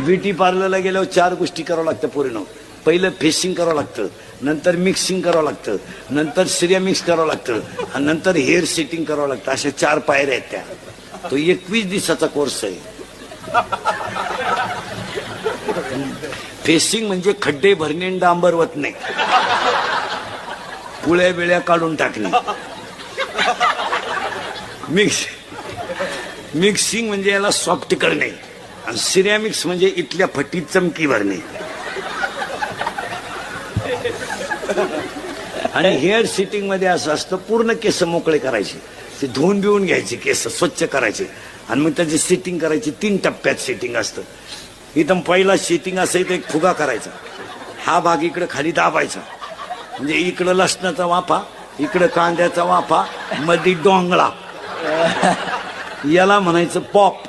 Beauty पार्लरला गेल्यावर 4 गोष्टी करावं लागतं पोरीनं. पहिलं फेसिंग करावं लागतं, नंतर मिक्सिंग करावं लागतं, नंतर सिरिया मिक्स करावं लागतं आणि नंतर हेअर सेटिंग करावं लागतं. अशा 4 पायऱ्या आहेत त्या. तो 21 दिवसाचा कोर्स आहे. फेसिंग म्हणजे खड्डे भरणे आणि डांबर वतणे, पुळ्या बिळ्या काढून टाकणे. मिक्सिंग म्हणजे याला सॉफ्ट करणे आणि सिरॅमिक्स म्हणजे इथल्या फटीत चमकी भरणे. आणि हेअर सेटिंग मध्ये असं असतं, पूर्ण केस मोकळे करायचे, ते धुवून बिवून घ्यायचे, केस स्वच्छ करायचे आणि मग त्याची सेटिंग करायची. 3 टप्प्यात सेटिंग असतं. इथं पहिला सेटिंग असायचं, एक फुगा करायचा, हा भाग इकडे खाली दाबायचा, म्हणजे इकडं लसणाचा वाफा, इकडं कांद्याचा वाफा, मध्ये डोंगळा, याला म्हणायचं पॉप.